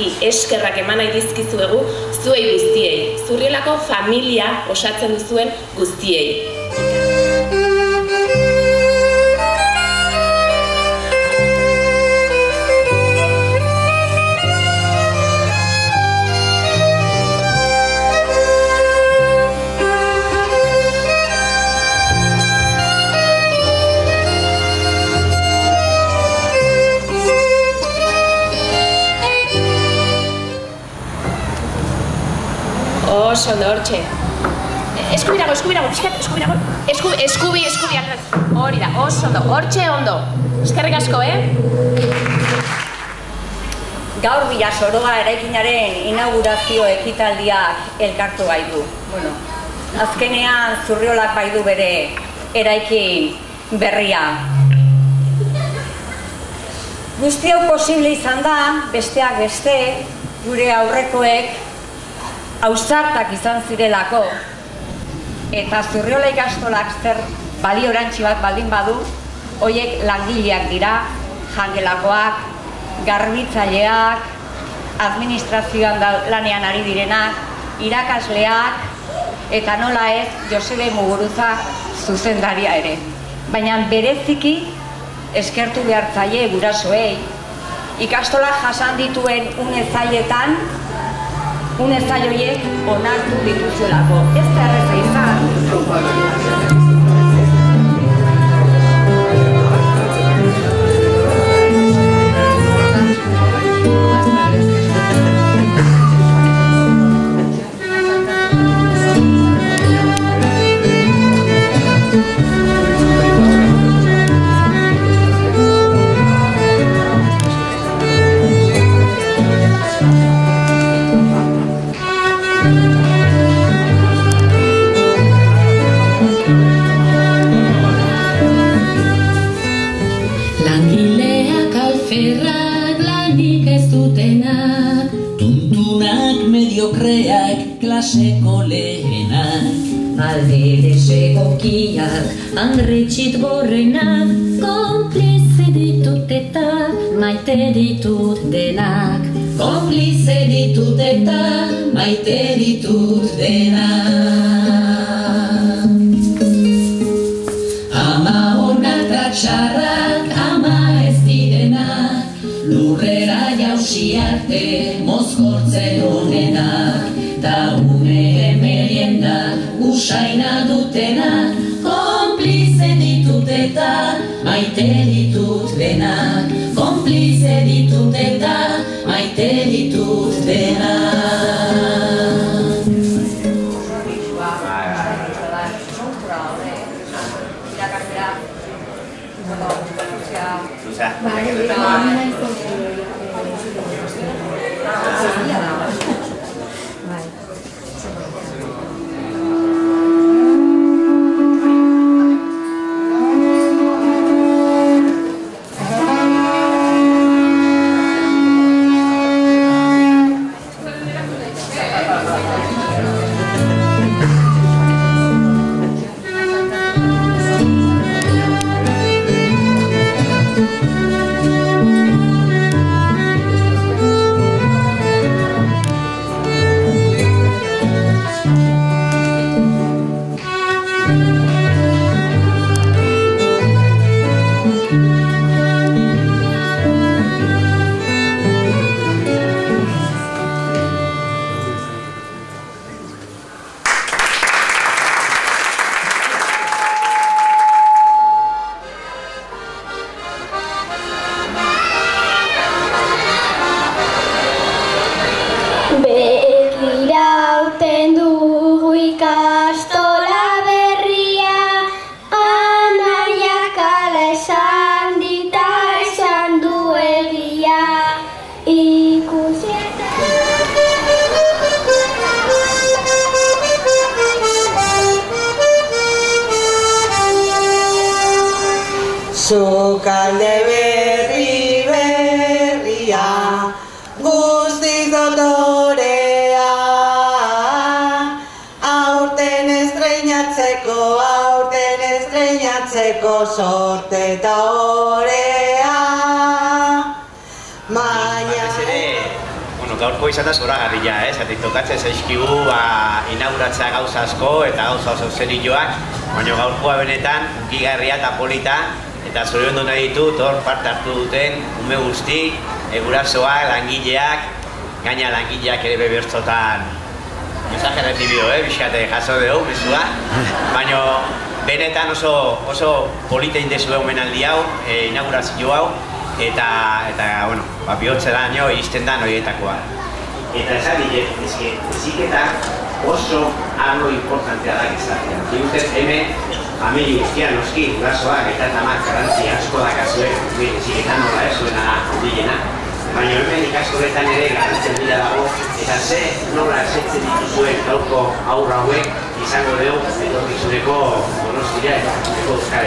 bereziki eskerrak eman nahi dizkizuegu zuei guztiei, Zurriolako familia osatzen duzuen guztiei. Oso ondo, hortxe. Eskubirago, eskubi, hori da, oso ondo, hortxe ondo. Eskerrik asko, Gaur Bilasoroa eraikinaren inaugurazio ekitaldiak elkartu baitu. Bueno, azkenean Zurriolak baitu bere eraikin berria. Guzti hau posible izan da, besteak beste, gure aurrekoek ausartak izan zirelako, eta Zurriola ikastolak zer baliorantzi bat baldin badu, horiek langileak dira, jangelakoak, garbitzaileak, administrazioan lanean ari direnak, irakasleak, eta nola ez Josebe Muguruza zuzendaria ere. Baina bereziki eskertu behar zaie gurasoei, ikastolak jasan dituen une zailetan, une zaioiek onartu dituzuelako. Ez da erreza izan. Klaseko lehenak, aldere segokiak, handretxit gorrenak, konplize ditut eta maite ditut denak. Konplize ditut eta maite ditut denak. Ama onak eta txarrak, ama ez direnak, lurrera jausi arte mozkortzen honenak. Ta ume merienda usaina dutenak, konplize ditut eta maite ditut denak. Konplize ditut eta maite ditut denak. Sukalde berri berria, guztiz dotorea, aurten estreinatzeko sorte eta orea. gaurko izan da zoragarria, zatik tokatzen zaizkigu inauguratzea gauza asko eta gauza oso serioak, baina gaurkoa benetan unkigarria eta polita, eta zoriondu nahi ditut hor parte hartu duten ume guzti, gurasoak, langileak, gaina langileak ere bebertzotan mensaje recibido, bixate jaso dugu, mesua, baina benetan oso polita indezue omenaldi hau, inaugurazio hau, eta bueno, bihotzera nio iristen da horietakoa. Eta esan dile, eziketak oso arlo importantea da gizatea. Digutez, hemen, famili guztian noski, gurasoak eta tamak garantzia asko dakazue, eziketan nola zuena handiena. Baina hemen ikaskoletan ere garantzen dira dago, eta nola esetzen dituzuen gaurko aurra hauek izango dugu etorkizuneko Donostira eta Euskal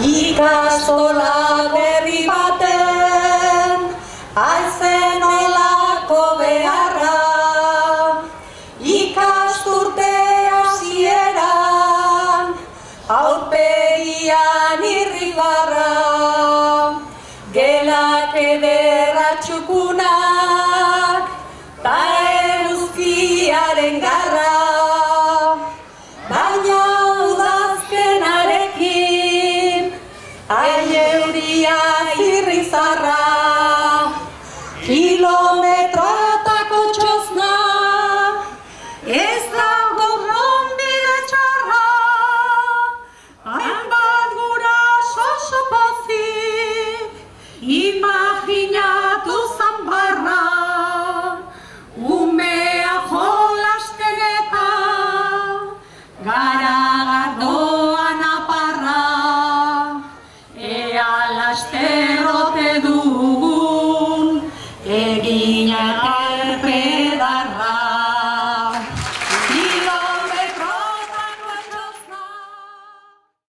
Ikastola berri baten, aizen olako beharra, ikasturte hasieran, aurpegian irribarra, gelak ederra txukunak, ta eguzkiaren garra, baina euria irrizarra, kilometrotako txosna, ez da